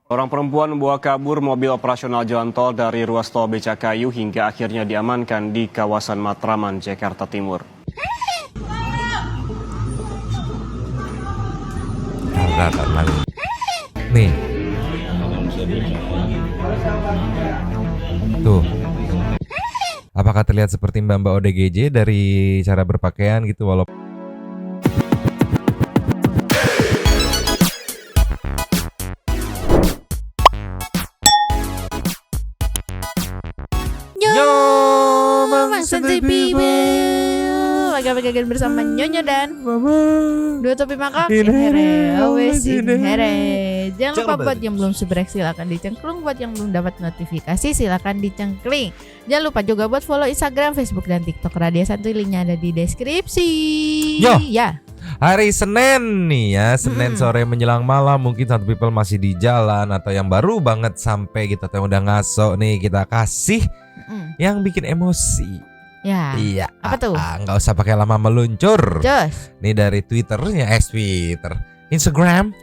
Orang perempuan membawa kabur mobil operasional jalan tol dari ruas tol Becakayu hingga akhirnya diamankan di kawasan Matraman, Jakarta Timur. Nih. Tuh. Apakah terlihat seperti Mbak ODGJ dari cara berpakaian gitu walaupun Yo, Santai People Agak-agak bersama Nyonya dan Dua topi mangkok Here, always in here. Jangan lupa buat yang belum subscribe silakan dicengklung. Buat yang belum dapat notifikasi silakan dicengkling. Jangan lupa juga buat follow Instagram, Facebook, dan TikTok Radio Santuy. Linknya ada di deskripsi. Yo. Ya. hari Senin nih ya, Senin sore menjelang malam, mungkin satu people masih di jalan atau yang baru banget sampai kita tuh udah ngaso nih, kita kasih yang bikin emosi. Ya. Iya. Apa tuh? Nggak usah pakai lama meluncur. Jos. Nih dari Twitternya, Instagram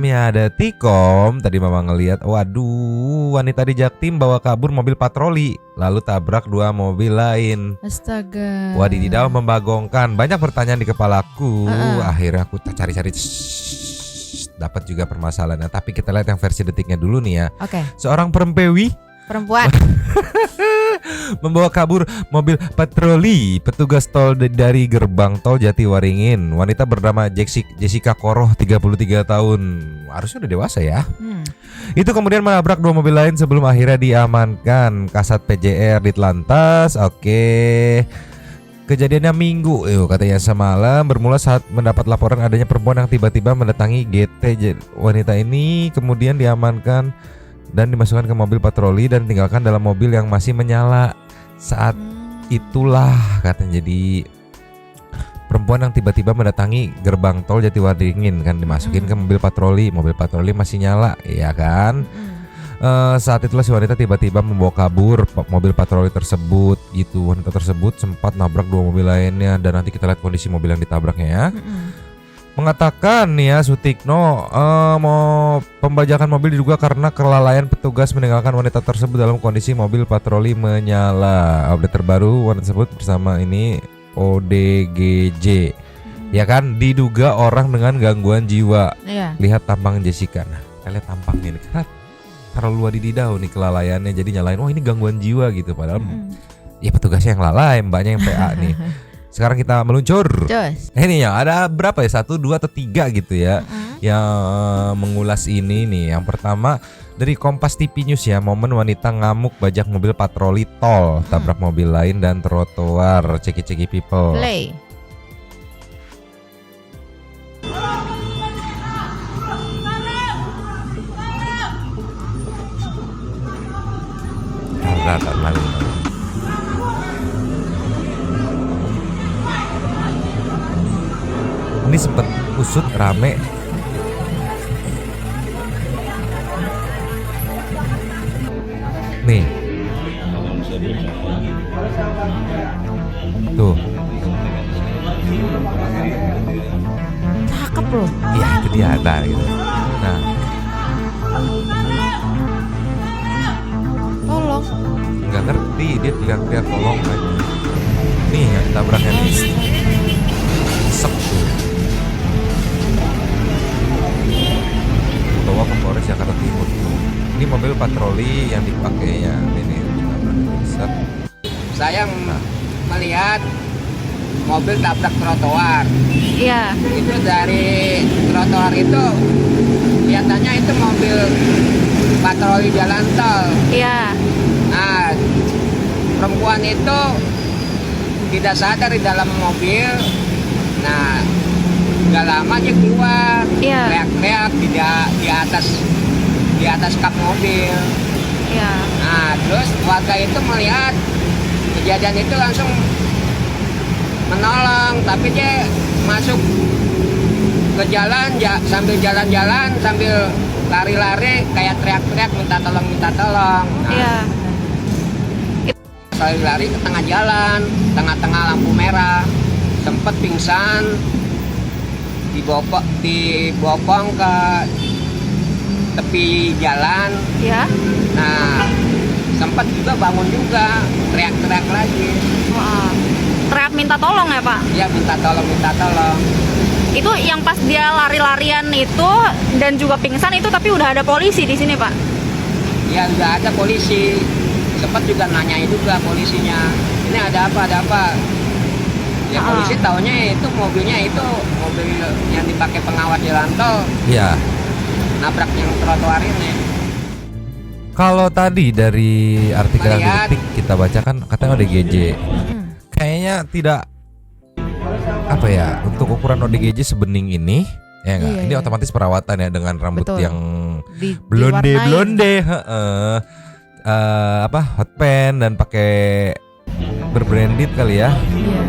ya ada Tikom. Tadi mama ngelihat, waduh, wanita di Jaktim bawa kabur mobil patroli lalu tabrak dua mobil lain. Astaga. Wadidaw, membagongkan. Banyak pertanyaan di kepalaku. Akhirnya aku cari-cari, dapat juga permasalahannya. Tapi kita lihat yang versi detiknya dulu nih ya. Oke. Seorang perempuan membawa kabur mobil patroli petugas tol dari gerbang tol Jatiwaringin. Wanita bernama Jessica Koroh, 33 tahun. Harusnya udah dewasa ya. Itu kemudian menabrak dua mobil lain sebelum akhirnya diamankan Kasat PJR Ditlantas. Oke. Kejadiannya Minggu, katanya semalam, bermula saat mendapat laporan adanya perempuan yang tiba-tiba mendatangi GT. Wanita ini kemudian diamankan dan dimasukkan ke mobil patroli dan tinggalkan dalam mobil yang masih menyala. Saat itulah katanya jadi perempuan yang tiba-tiba mendatangi gerbang tol Jatiwaringin kan, dimasukin ke mobil patroli masih nyala, ya kan? Saat itulah si wanita tiba-tiba membawa kabur mobil patroli tersebut gitu. Wanita tersebut sempat nabrak dua mobil lainnya dan nanti kita lihat kondisi mobil yang ditabraknya ya. Mengatakan ya Sutikno, mau pembajakan mobil diduga karena kelalaian petugas meninggalkan wanita tersebut dalam kondisi mobil patroli menyala. Update terbaru, wanita tersebut bersama ini ODGJ, ya kan, diduga orang dengan gangguan jiwa. Lihat tampang Jessica. Nah, kita lihat tampangnya ini karena terlalu wadidaw nih kelalaiannya, jadi nyalain wah ini gangguan jiwa gitu, padahal ya petugasnya yang lalai, mbaknya yang PA nih. Sekarang kita meluncur. Ini ya ada berapa ya, 1, 2 atau 3 gitu ya, yang mengulas ini nih. Yang pertama dari Kompas TV News ya, momen wanita ngamuk bajak mobil patroli tol, tabrak mobil lain dan trotoar. Ceki people. Play. Ini sempet usut rame. Nih. Tuh. Cakep loh. Iya itu dia ada gitu. Nah. Tolong. Nggak ngerti, dia teriak-teriak tolong kan. Nih yang tabraknya nih. Sek tuh. Bawa ke Polres Jakarta Timur tuh. Ini mobil patroli yang dipakainya. Ini set. Saya melihat mobil tabrak trotoar. Iya. Itu dari trotoar itu kelihatannya itu mobil patroli jalan tol. Iya. Nah, perempuan itu tidak sadar di dalam mobil. Nah, nggak lama dia keluar, teriak-teriak di atas kap mobil. Nah, terus warga itu melihat kejadian itu langsung menolong, tapi dia masuk ke jalan sambil jalan-jalan sambil lari-lari kayak teriak-teriak minta tolong. Nah, lari ke tengah jalan, tengah-tengah lampu merah, sempet pingsan, dibopong ke tepi jalan. Ya. Nah, sempat juga bangun juga, teriak-teriak lagi. Wah. Teriak minta tolong ya Pak? Ya minta tolong, minta tolong. Itu yang pas dia lari-larian itu dan juga pingsan itu, tapi udah ada polisi di sini Pak? Ya udah ada polisi. Sempat juga nanyain juga polisinya. Ini ada apa, ada apa? Ya polisi taunya itu mobilnya itu mobil yang dipakai pengawas jalan tol. Iya. Nabrak yang trotoar ini. Kalau tadi dari artikel yang Melihat. Detik kita bacakan katanya ODGJ. Kayaknya tidak apa ya, untuk ukuran ODGJ sebening ini ya enggak. Iya, Ini iya. otomatis perawatan ya dengan rambut Betul. yang Diwarnain. blonde, heeh. Apa hot pen dan pakai berbranded kali ya. Iya.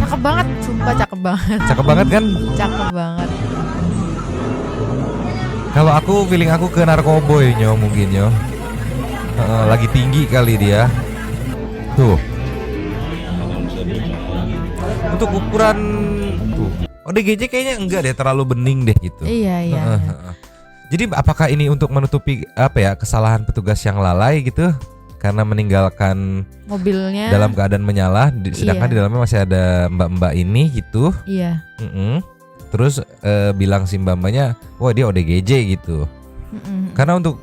Cakep banget, sumpah cakep banget. Cakep banget kan? Cakep banget. Kalau aku feeling aku ke narkoboy nyo mungkin nyo. Lagi tinggi kali dia. Tuh. Untuk ukuran tuh. ODGJ kayaknya enggak deh, terlalu bening deh gitu. Iya, iya. iya. Jadi apakah ini untuk menutupi apa ya, kesalahan petugas yang lalai gitu karena meninggalkan Mobilnya. dalam keadaan menyala, sedangkan Iya. di dalamnya masih ada mbak-mbak ini gitu. Iya. Terus bilang si mbak-mbaknya, wah dia ODGJ gitu. Karena untuk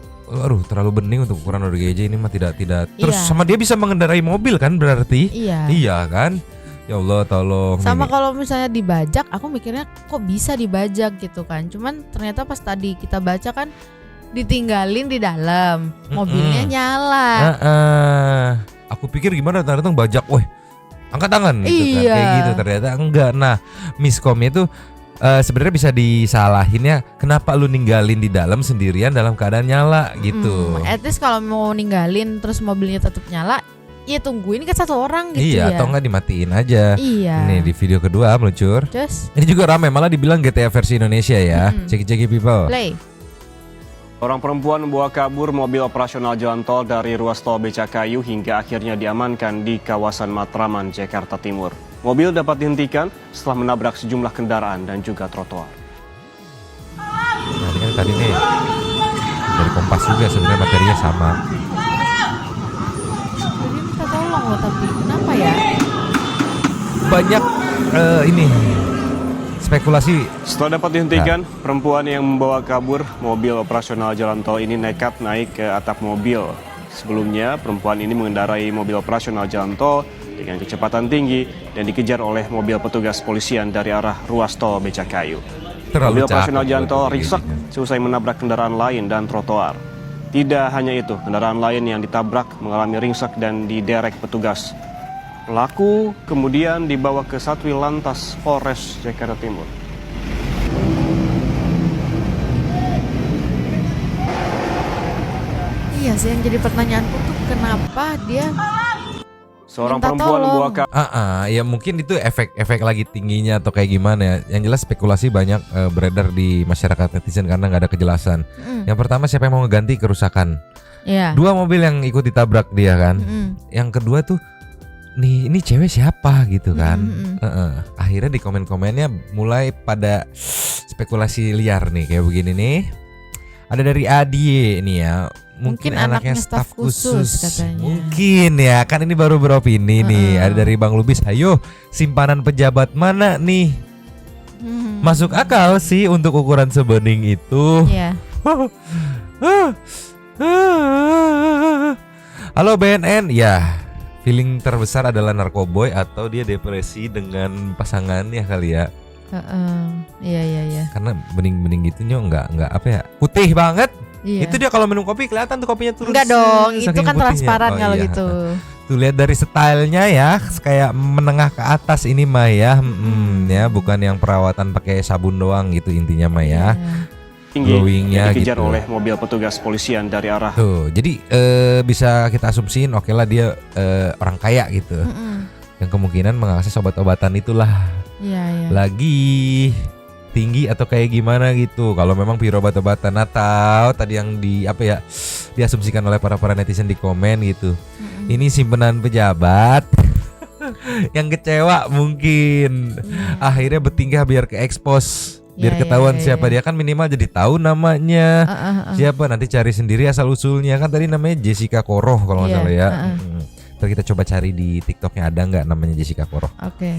terlalu bening untuk ukuran ODGJ ini mah tidak. Terus Iya. sama dia bisa mengendarai mobil kan berarti? Iya. Iya kan? Ya Allah tolong. Sama ini. kalau misalnya dibajak, aku mikirnya kok bisa dibajak gitu kan. Cuman ternyata pas tadi kita baca kan ditinggalin di dalam, mobilnya nyala. Aku pikir gimana datang bajak, woi angkat tangan gitu kan, Iya. kayak gitu ternyata enggak. Nah, miskomnya itu sebenarnya bisa disalahin ya. Kenapa lu ninggalin di dalam sendirian dalam keadaan nyala gitu? At least kalau mau ninggalin terus mobilnya tetap nyala, ya tungguin kan satu orang gitu Iya, ya. atau enggak dimatiin aja. Iya. Nih di video kedua meluncur. Terus Ini juga ramai, malah dibilang GTA versi Indonesia ya. Ceki-ceki people. play. Orang perempuan membawa kabur mobil operasional jalan tol dari ruas tol Becakayu hingga akhirnya diamankan di kawasan Matraman, Jakarta Timur. Mobil dapat dihentikan setelah menabrak sejumlah kendaraan dan juga trotoar. Nah, ini kan tadi nih dari Kompas juga sebenarnya materinya sama. Jadi minta tolong loh, tapi kenapa ya? Banyak ini spekulasi. Setelah dapat dihentikan, perempuan yang membawa kabur mobil operasional jalan tol ini nekat naik ke atap mobil. Sebelumnya, perempuan ini mengendarai mobil operasional jalan tol dengan kecepatan tinggi dan dikejar oleh mobil petugas polisian dari arah ruas tol Becakayu. Terlalu Mobil operasional cakep jalan tol buat ringsek begini. seusai menabrak kendaraan lain dan trotoar. Tidak hanya itu, kendaraan lain yang ditabrak mengalami ringsek dan diderek petugas. Pelaku kemudian dibawa ke Satwil Lantas Polres Jakarta Timur. Iya sih, yang jadi pertanyaanku tuh kenapa dia Seorang minta perempuan tolong. membawa Ya mungkin itu efek lagi tingginya atau kayak gimana ya. Yang jelas spekulasi banyak beredar di masyarakat netizen karena nggak ada kejelasan. Yang pertama, siapa yang mau ngeganti kerusakan? Iya. 2 mobil yang ikut ditabrak dia kan. Yang kedua tuh, nih ini cewek siapa gitu kan. Akhirnya di komen-komennya mulai pada spekulasi liar nih kayak begini nih. Ada dari Adie nih ya. Mungkin anaknya staf khusus katanya. Mungkin ya, kan ini baru beropini nih. Ada dari Bang Lubis, ayo simpanan pejabat mana nih? Masuk akal sih untuk ukuran sebening itu. Iya. Halo BNN, ya feeling terbesar adalah narkoboy atau dia depresi dengan pasangannya kali ya. Iya. Karena bening-bening gitu nggak apa ya, putih banget. Iya. Itu dia kalau minum kopi kelihatan tuh kopinya turun. Enggak dong, itu saking kan putihnya. transparan Oh, kalau iya. gitu. Tuh lihat dari stylenya ya, kayak menengah ke atas ini mah ya. Ya bukan yang perawatan pakai sabun doang gitu intinya mah ya. tinggi Glowingnya yang dikejar gitu. oleh mobil petugas polisian dari arah Tuh, jadi bisa kita asumsiin oke lah dia orang kaya gitu. Yang kemungkinan mengakses obat-obatan itulah. Iya. Lagi tinggi atau kayak gimana gitu. Kalau memang piro obat-obatan atau tadi yang diasumsikan oleh para netizen di komen gitu. Ini simpenan pejabat. Yang kecewa mungkin akhirnya bertingkah biar ke expose Biar Iya, ketahuan iya, siapa iya. dia, kan minimal jadi tahu namanya. Siapa, nanti cari sendiri asal usulnya. Kan tadi namanya Jessica Koroh kalau nggak Iya, salah ya. Ntar kita coba cari di TikToknya ada nggak namanya Jessica Koroh. Oke.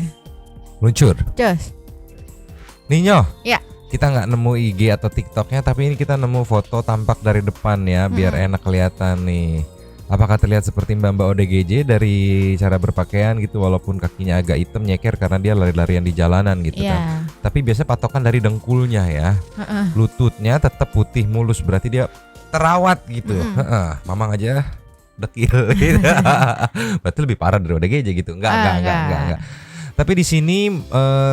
Luncur. Cus. Ninyo. Ya. Kita nggak nemu IG atau TikToknya, tapi ini kita nemu foto tampak dari depan ya, biar enak kelihatan nih. Apakah terlihat seperti Mbak ODGJ dari cara berpakaian gitu, walaupun kakinya agak hitam nyeker karena dia lari-larian di jalanan gitu Iya. kan. Tapi biasa patokan dari dengkulnya ya. Lututnya tetap putih mulus, berarti dia terawat gitu. Mamang aja dekil gitu. Berarti lebih parah dari ODGJ gitu. Enggak. Tapi di sini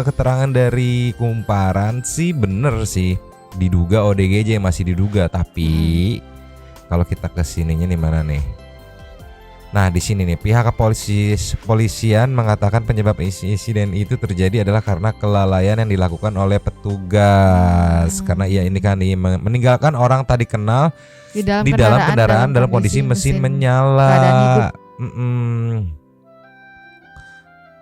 keterangan dari kumparan sih bener sih, diduga ODGJ masih diduga, tapi kalau kita ke sininya nih mana nih? Nah, di sini nih pihak kepolisian mengatakan penyebab insiden itu terjadi adalah karena kelalaian yang dilakukan oleh petugas. Karena ya ini kan nih meninggalkan orang tadi kenal Di dalam kendaraan dalam kondisi mesin menyala. keadaan hidup.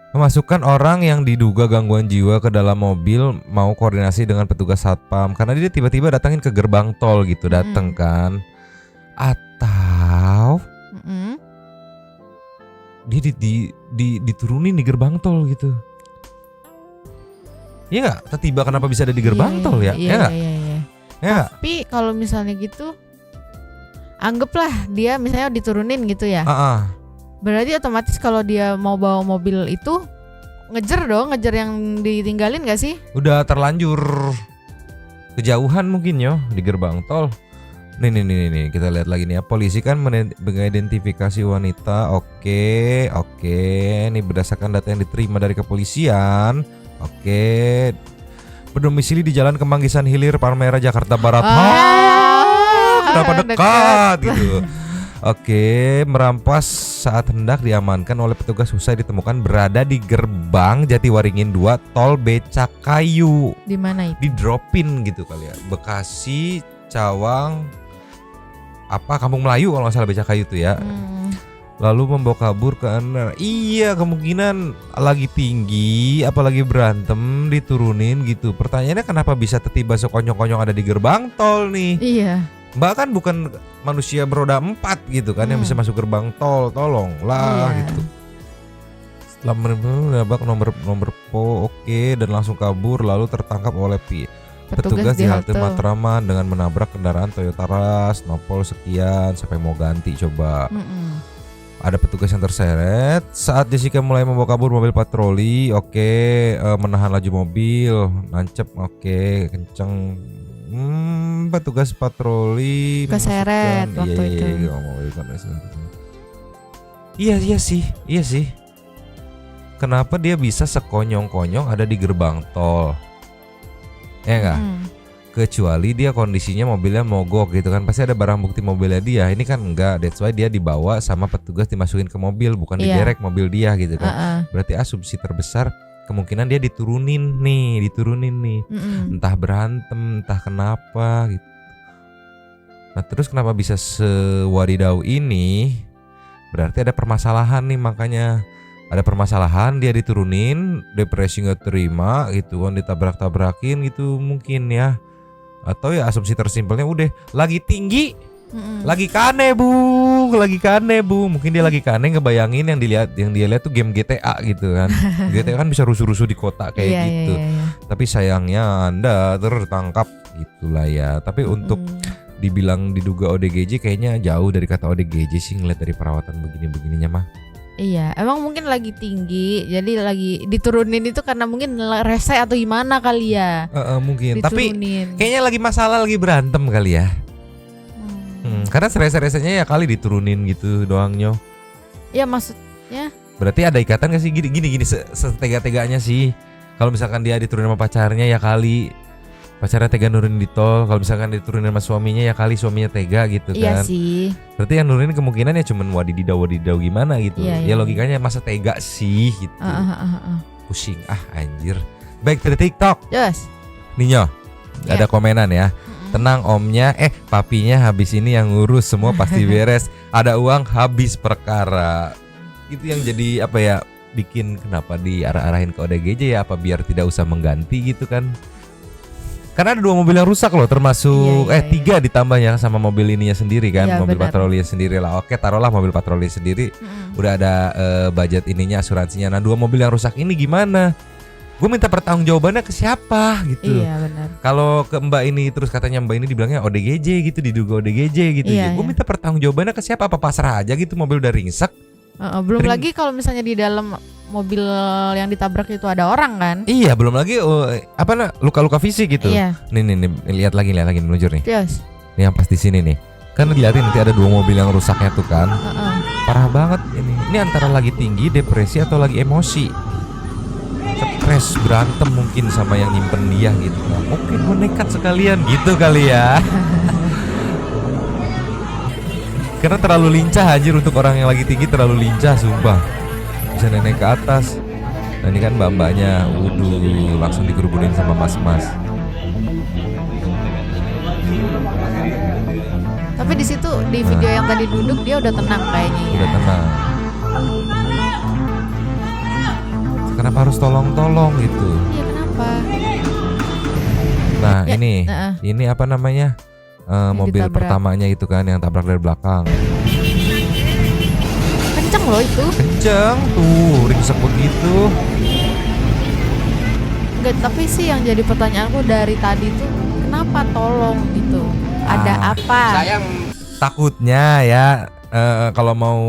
Memasukkan orang yang diduga gangguan jiwa ke dalam mobil, mau koordinasi dengan petugas satpam karena dia tiba-tiba datangin ke gerbang tol gitu, dateng kan. Atau dia diturunin di gerbang tol gitu. Iya nggak? Tiba kenapa bisa ada di gerbang tol ya? Iya, nggak? iya. Ya nggak? Tapi kalau misalnya gitu, anggaplah dia misalnya diturunin gitu ya. Berarti otomatis kalau dia mau bawa mobil itu ngejar yang ditinggalin gak sih? Udah terlanjur kejauhan mungkin yo di gerbang tol. Nih kita lihat lagi nih ya. Polisi kan mengidentifikasi wanita. Oke. Ini berdasarkan data yang diterima dari kepolisian. Oke. Berdomisili di Jalan Kemanggisan Hilir, Palmera, Jakarta Barat. Kenapa dekat gitu. Oke, merampas saat hendak diamankan oleh petugas usai ditemukan berada di gerbang Jatiwaringin 2 Tol Becakayu. Di mana itu? Di dropin gitu kali ya. Bekasi, Cawang, Kampung Melayu kalau nggak salah Becakayu tuh ya. Lalu membawa kabur ke iya, kemungkinan lagi tinggi apalagi berantem diturunin gitu. Pertanyaannya kenapa bisa tiba sekonyong-konyong ada di gerbang tol nih? Iya. Mbak kan bukan manusia beroda 4 gitu kan yang bisa masuk gerbang tol, tolonglah gitu. Setelah menabrak nomor po, oke, dan langsung kabur lalu tertangkap oleh petugas di halte Matraman dengan menabrak kendaraan Toyota Rush, nopol sekian sampai mau ganti coba. Ada petugas yang terseret saat Jessica mulai membawa kabur mobil patroli. Menahan laju mobil, nancep, kenceng. Petugas patroli keseret waktu itu. Iya sih. Kenapa dia bisa sekonyong-konyong ada di gerbang tol? Ya enggak? Kecuali dia kondisinya mobilnya mogok gitu kan, pasti ada barang bukti mobilnya dia. Ini kan enggak, that's why dia dibawa sama petugas dimasukin ke mobil, bukan diderek mobil dia gitu kan. Berarti asumsi terbesar kemungkinan dia diturunin nih. Entah berantem, entah kenapa gitu. Nah terus kenapa bisa sewadidau ini? Berarti ada permasalahan nih, makanya ada permasalahan dia diturunin, depresi nggak terima gitu kan, ditabrak-tabrakin gitu mungkin ya. Atau ya asumsi tersimpelnya udah lagi tinggi, lagi kane bu, mungkin dia lagi kane ngebayangin yang dia lihat tuh game GTA gitu kan. GTA kan bisa rusuh-rusuh di kota kayak gitu. Tapi sayangnya Anda tertangkap gitulah ya. Tapi untuk dibilang diduga ODGJ kayaknya jauh dari kata ODGJ sih, ngeliat dari perawatan begininya mah. Iya, emang mungkin lagi tinggi, jadi lagi diturunin itu karena mungkin rese atau gimana kali ya. Mungkin. Diturunin. Tapi kayaknya lagi masalah, lagi berantem kali ya. Karena serese-resenya ya kali diturunin gitu doang nyo. Ya maksudnya. Berarti ada ikatan gak sih gini setega-teganya sih. Kalau misalkan dia diturunin sama pacarnya ya kali pacarnya tega nurunin di tol. Kalau misalkan diturunin sama suaminya ya kali suaminya tega gitu kan. Iya sih. Berarti yang nurunin kemungkinan ya cuman wadididau gimana gitu. Ya logikanya masa tega sih gitu. Pusing anjir. Baik dari TikTok. Yes. Ninyo, ada komenan ya. Tenang omnya, papinya habis ini yang ngurus, semua pasti beres. Ada uang habis perkara. Itu yang jadi apa ya, bikin kenapa diarah-arahin ke ODGJ ya, apa biar tidak usah mengganti gitu kan. Karena ada 2 mobil yang rusak loh, termasuk Iya, iya, 3 ditambahnya sama mobil ininya sendiri kan, Iya, mobil benar. patroli sendiri lah. Oke, taruhlah mobil patroli sendiri. Udah ada budget ininya, asuransinya. Nah, 2 mobil yang rusak ini gimana? Gue minta pertanggungjawabannya ke siapa gitu. Iya benar. Kalau ke Mbak ini terus katanya Mbak ini dibilangnya ODGJ gitu, diduga ODGJ gitu. Iya, Gue iya. minta pertanggungjawabannya ke siapa? Apa pasrah aja gitu, mobil udah ringsek? Belum Ring- lagi kalau misalnya di dalam mobil yang ditabrak itu ada orang kan? Iya, belum lagi luka-luka fisik gitu. Iya. Nih, lihat lagi meluncur nih. Terus. Ini yang pas di sini nih. Kan dilihatin nanti ada 2 mobil yang rusaknya tuh kan. Parah banget ini. Ini antara lagi tinggi depresi atau lagi emosi. Stres, berantem mungkin sama yang nyimpen dia gitu. Nah, oke, gue nekat sekalian gitu kali ya. Karena terlalu lincah anjir, untuk orang yang lagi tinggi terlalu lincah sumpah. Bisa naik ke atas. Nah ini kan mbak-mbaknya, waduh, langsung dikerubunin sama mas-mas. Tapi di situ di video yang tadi duduk dia udah tenang kayaknya ya. Udah tenang. Kenapa harus tolong-tolong gitu? Iya kenapa? Nah Ya, ini apa namanya? Mobil ditabrak. pertamanya itu kan yang tabrak dari belakang. Kenceng loh itu. Kenceng tuh, ringsek begitu. Enggak, tapi sih yang jadi pertanyaanku dari tadi tuh kenapa tolong gitu? Ada apa? Saya Takutnya ya kalau mau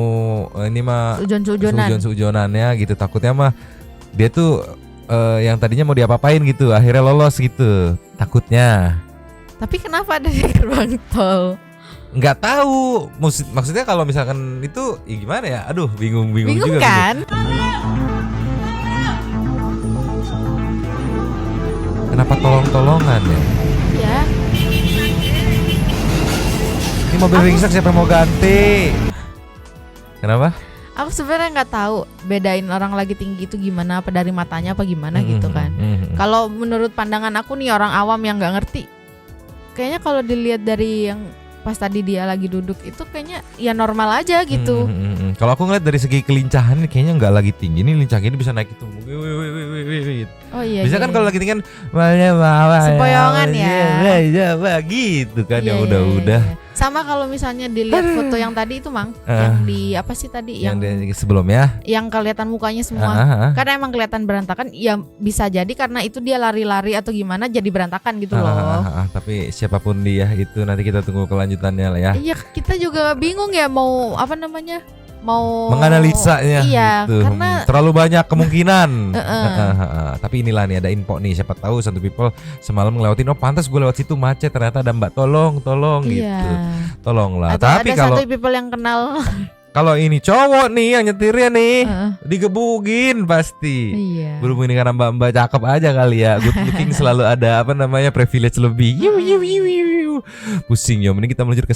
ini mah Sujon-sujonan. seujonannya gitu, takutnya mah dia tuh yang tadinya mau diapa-apain gitu, akhirnya lolos gitu. Takutnya. Tapi kenapa ada di gerbang tol? Nggak tahu. Maksudnya kalau misalkan itu ya gimana ya? Aduh, bingung Bingung juga. kan? Kenapa tolong-tolongan ya? Ya. Ini mobil ringsek, siapa yang mau ganti? Kenapa? Aku sebenarnya nggak tahu bedain orang lagi tinggi itu gimana, apa dari matanya apa gimana gitu kan. Kalau menurut pandangan aku nih orang awam yang nggak ngerti, kayaknya kalau dilihat dari yang pas tadi dia lagi duduk itu kayaknya ya normal aja gitu. Kalau aku ngeliat dari segi kelincahan kayaknya nggak lagi tinggi. Ini lincah gini bisa naik itu. Oh iya. Bisa iya, kan iya. kalau lagi tinggi kan bawa Sempoyongan ya. gitu kan Iya, yang iya, udah-udah. iya. Sama kalau misalnya dilihat foto yang tadi itu Mang, yang di apa sih tadi Yang yang sebelumnya. yang kelihatan mukanya semua. Karena emang kelihatan berantakan, ya bisa jadi karena itu dia lari-lari atau gimana jadi berantakan gitu loh. Tapi siapapun dia itu nanti kita tunggu kelanjutannya lah ya. Iya, kita juga bingung ya mau apa namanya? Mau Menganalisanya Iya, gitu. karena Terlalu banyak kemungkinan. Heeh. Tapi inilah nih ada info nih, siapa tahu Santu People semalam ngelewatin, oh pantas gue lewat situ macet, ternyata ada Mbak tolong iya. gitu. Tolonglah. Atau Tapi ada kalau satu people yang kenal. kalau ini cowok nih yang nyetirnya nih Heeh. digebugin pasti. Iya. Berhubung ini karena mbak-mbak cakep aja kali ya, good looking selalu ada apa namanya privilege lebih. Pusing ya, mending kita meluncur ke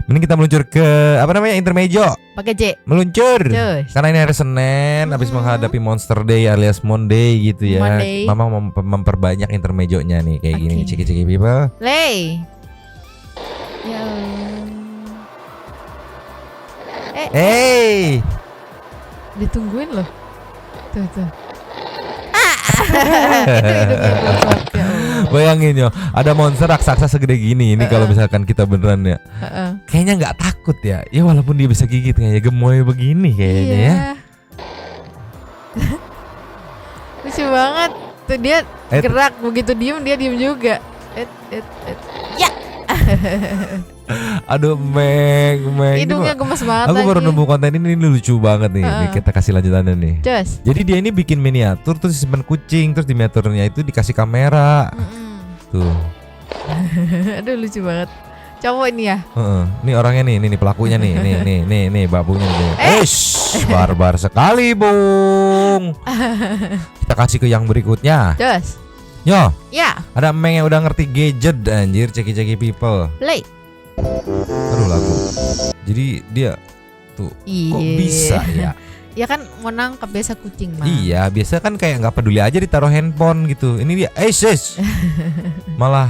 mending kita meluncur ke apa namanya intermejo, Pakai J. meluncur. Cus. Karena ini hari Senin, habis menghadapi Monster Day alias Monday gitu ya. Monday. Mama mau memperbanyak intermejonya nih kayak gini, Oke. ciki-ciki people. Lay. Ya. Hey, Ditungguin loh. Tuh. Itu hidupnya blok-blok, ya Allah. bayangin yo, ada monster raksasa segede gini. Ini kalau misalkan kita beneran ya, Heeh. kayaknya nggak takut ya. Ya walaupun dia bisa gigit kayaknya gemoy begini kayaknya ya. Iya. Lucu banget. Tuh dia gerak begitu diem dia diem juga. Ya. Aduh, Meng. Hidungnya gemes banget Aku lagi. baru nemu konten ini lucu banget nih. Nih, kita kasih lanjutannya nih. Cus. Jadi dia ini bikin miniatur terus disimpan kucing, terus di miniaturnya itu dikasih kamera. Tuh. Aduh lucu banget. Cowok ini ya. Heeh. Ini orangnya nih pelakunya nih. Nih babunya nih. Barbar sekali, Bung. Kita kasih ke yang berikutnya. Cus. Yo, Ya. ada Meng yang udah ngerti gadget anjir, ceki-ceki people. Play. Aduh lagu. Jadi dia tuh kok bisa ya? Ya kan mau nangkep biasa kucing mah. Iya, biasa kan kayak nggak peduli aja ditaruh handphone gitu. Ini dia, malah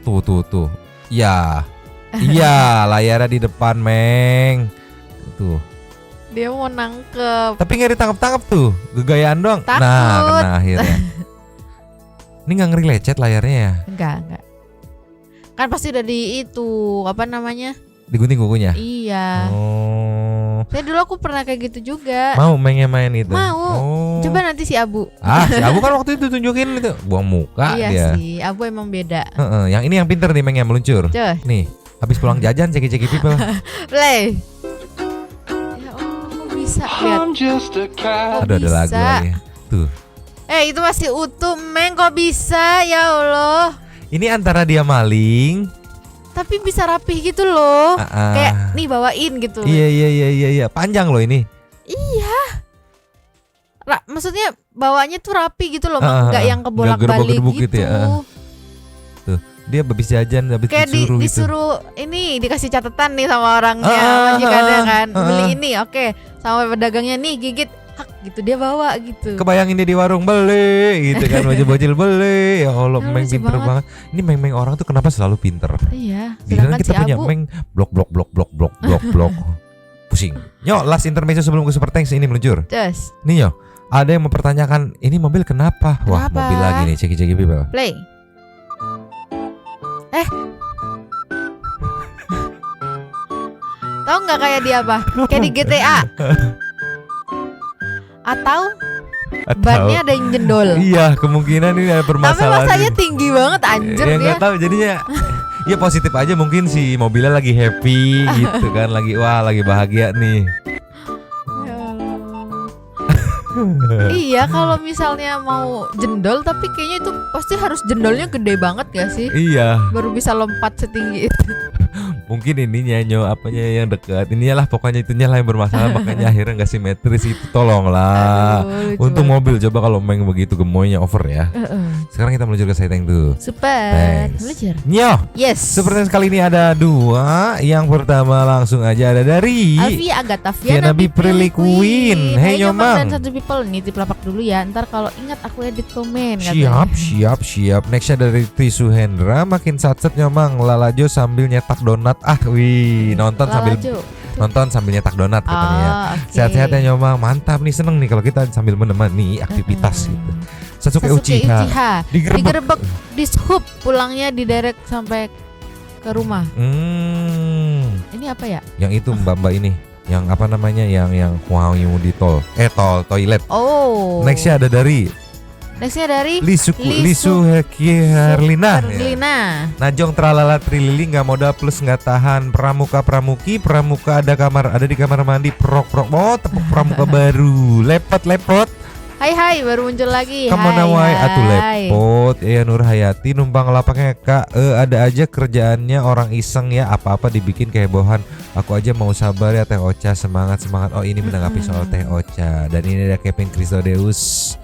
tuh. Ya, iya layarnya di depan, Meng. Tuh. Dia mau nangkep. Tapi nggak ditangkap-tangkap tuh, gegayaan doang. Takut. Nah, kena akhirnya. Ini nggak ngeri lecet layarnya ya? Enggak. Kan pasti udah di itu apa namanya? Digunting kukunya? Iya. Oh. Saya dulu aku pernah kayak gitu juga. Mau main itu? Mau. Oh. Coba nanti si Abu. Si Abu kan waktu itu tunjukin itu buang muka Iya dia. sih, Abu emang beda. Yang ini yang pinter nih main yang meluncur. Coy, Nih, habis pulang jajan ceki-ceki people. play. Ya Allah, kok bisa lihat? Kok Aduh, ada lagu bisa? lagi. Tuh. Itu masih utuh, Meng, kok bisa? Ya Allah. Ini antara dia maling. Tapi bisa rapih gitu loh. Ah. Kayak nih bawain gitu. Iya. Panjang loh ini. Maksudnya bawanya tuh rapi gitu loh, Mang. Nggak yang Nggak kebolak-balik gerbek-gerbuk gitu. gitu ya. Tuh, dia habis jajan, habis Kayak disuruh gitu. disuruh ini dikasih catatan nih sama orangnya, majikannya kan. Beli ini, oke. Sama pedagangnya nih gigit hak gitu dia bawa gitu. Kebayangin dia di warung beli gitu kan, bocil-bocil beli. Ya Allah, Meng lucu pinter banget. Ini Meng orang tuh kenapa selalu pinter? Iya, Giliran sedangkan kita si punya Abu Meng blok. Pusing. Yo, last intermezzo sebelum ke Super Thanks ini meluncur. Cus, Nih yo, ada yang mempertanyakan ini mobil kenapa? Wah, Kenapa? mobil lagi nih, ceki-ceki people. play. Tahu nggak kayak di apa? Kayak di GTA. Atau bannya ada yang jendol. Iya, kemungkinan ini ada Tapi permasalahan. masanya tinggi banget anjir Ya dia. nggak tahu jadinya. Ya positif aja mungkin si mobilnya lagi happy gitu kan, lagi bahagia nih. Ya Allah. Iya, kalau misalnya mau jendol tapi kayaknya itu pasti harus jendolnya gede banget gak sih? Iya, Baru bisa lompat setinggi itu. mungkin ininya apanya yang dekat. Ininya lah pokoknya itunya lah yang bermasalah makanya akhirnya nggak simetris itu, tolonglah. Aduh, lucu Untuk banget. mobil coba kalau Meng begitu gemoynya over ya. Sekarang kita meluncur ke Saiteng tuh. Super. Thanks. Meluncur. Nyo, Yes. seperti kali ini ada dua. Yang pertama langsung aja ada dari Alfia Agatha Viana Biprilly Queen. Hey, Nyomang. Dan satu people nitip lapak dulu ya. Ntar kalau ingat aku edit komen katanya. Siap. Nextnya dari Trisu Hendra, makin satset Nyomang lalajo sambil nyetak donat. Nonton sambil nyetak donat katanya ya. Oke. Sehat-sehat ya Nyomang, mantap nih, seneng nih kalau kita sambil menemani aktivitas gitu. Sasuke Uchiha digerebek di scoop, pulangnya diderek sampai ke rumah. Ini apa ya? Yang itu mbak-mbak ini, yang apa namanya, yang wow di tol, toilet. Oh. Nextnya ada dari Lisu Heki Herlina. Najong tralala trilili, nggak modal plus nggak tahan, pramuka ada di kamar mandi prok. Oh, tepuk pramuka baru, lepot. Hai baru muncul lagi. Kemana Hai, wae atuh hai. lepot. Ya Nur Hayati numpang lapaknya Kak. Ada aja kerjaannya orang iseng ya, apa-apa dibikin kehebohan. Aku aja mau sabar ya Teh Ocha, semangat. Oh, ini menanggapi soal Teh Ocha. Dan ini ada Kevin Christodeus.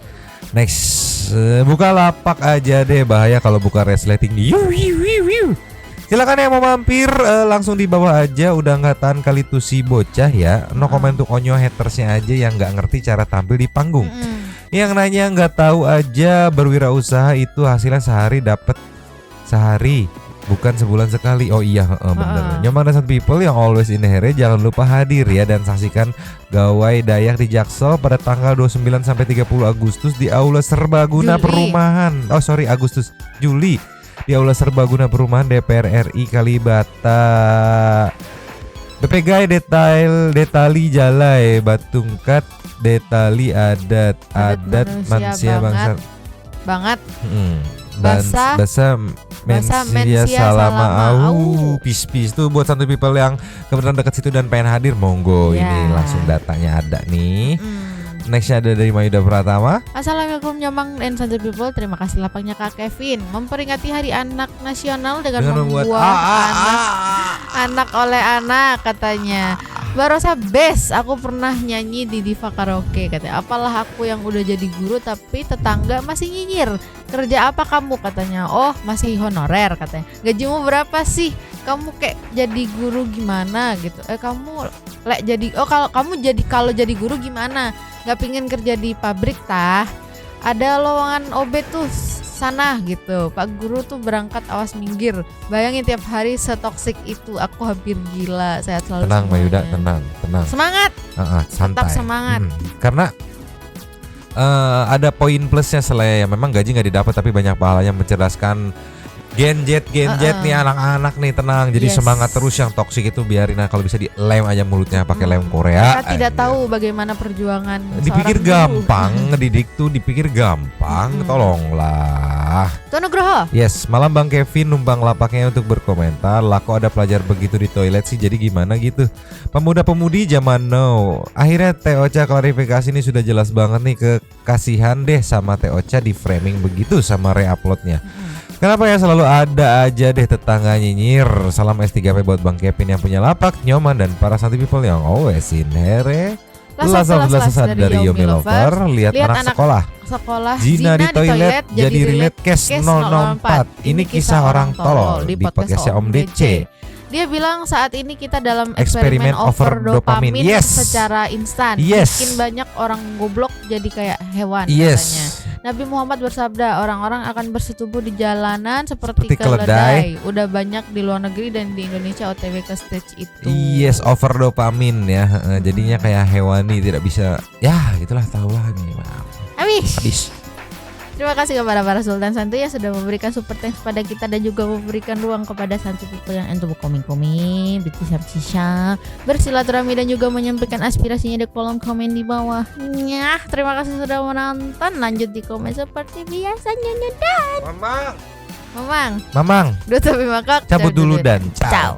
Next, buka lapak aja deh, bahaya kalau buka resleting. Silakan yang mau mampir, langsung di bawah aja. Udah nggak tahan kali tuh si bocah ya. No comment tuh onyo hatersnya aja yang nggak ngerti cara tampil di panggung. Yang nanya nggak tahu aja, berwirausaha itu hasilnya sehari, bukan sebulan sekali. Oh iya, bener. Nyomang dan satu people yang always in the here, jangan lupa hadir ya dan saksikan gawai Dayak di Jaksel pada tanggal 29 sampai 30 Agustus di Aula Serbaguna Perumahan. Juli di Aula Serbaguna Perumahan DPR RI Kalibata. BPG Detali Jalai Batungkat Detali adat manusia bangsa banget. Basa mensia salama au pis tuh buat satu people yang kebetulan dekat situ dan pengen hadir, monggo. Ya. Ini langsung datanya ada nih. Nextnya ada dari Mayuda Pratama. Assalamualaikum Nyomang and Sanjay People. Terima kasih lapaknya Kak Kevin memperingati Hari Anak Nasional dengan membuat anak oleh anak katanya. Barosa best, aku pernah nyanyi di Diva Karaoke katanya. Apalah aku yang udah jadi guru tapi tetangga masih nyinyir. Kerja apa kamu katanya? Oh, masih honorer katanya. Gajimu berapa sih? Kamu kayak jadi guru gimana gitu? Kamu kalau jadi guru gimana? Gak pingin kerja di pabrik tah? Ada lowongan OB tuh sana gitu. Pak guru tuh berangkat awas minggir. Bayangin tiap hari setoksik itu, aku hampir gila. Sehat selalu. Tenang semuanya. Mayuda, tenang. Semangat. Santai. Tetap semangat. Karena ada poin plusnya selain memang gaji nggak didapat tapi banyak pahalanya mencerdaskan Gen Z nih anak-anak nih tenang. Jadi Yes. semangat terus, yang toksik itu biarin, kalau bisa dilem aja mulutnya pakai lem Korea. Kita tidak Aja. tahu bagaimana perjuangan Dipikir seorang guru. gampang, ngedidik tuh dipikir gampang, tolonglah. Tuan Nugroho. Yes, malam Bang Kevin numpang lapaknya untuk berkomentar. Lah kok ada pelajar begitu di toilet sih, jadi gimana gitu. Pemuda-pemudi zaman now. Akhirnya Teh Ocha klarifikasi ini sudah jelas banget nih, kekasihan deh sama Teh Ocha di framing begitu sama re-uploadnya. Kenapa ya selalu ada aja deh tetangga nyinyir. Salam S3P buat Bang Kevin yang punya lapak, Nyoman, dan para santai people yang always in here. Las dari Yomi Lover. Lihat anak sekolah Sekolah Zina di toilet jadi relate case 004. Ini kisah orang tolol di podcastnya Om DC. Dia bilang saat ini kita dalam Eksperimen eksperimen over dopamin Yes. secara instan. Yes. Bikin banyak orang goblok jadi kayak hewan Yes. katanya. Nabi Muhammad bersabda, orang-orang akan bersetubuh di jalanan seperti Seperti keledai. keledai. Udah banyak di luar negeri dan di Indonesia OTW ke stage itu. Yes, over dopamin ya. Jadinya kayak hewani, tidak bisa. Ya, gitulah, tahulah nih. Maaf. Habis. Terima kasih kepada para Sultan Santuy yang sudah memberikan super thanks kepada kita dan juga memberikan ruang kepada Santuy people yang untuk berkoming-koming, bercisam-cisam, bersilaturahmi dan juga menyampaikan aspirasinya di kolom komen di bawah. Nyah, terima kasih sudah menonton. Lanjut di komen seperti biasa, Nyonya dan Mamang. Mamang. Mamang, Dua tapi makak. cabut dulu dan ciao. Ciao.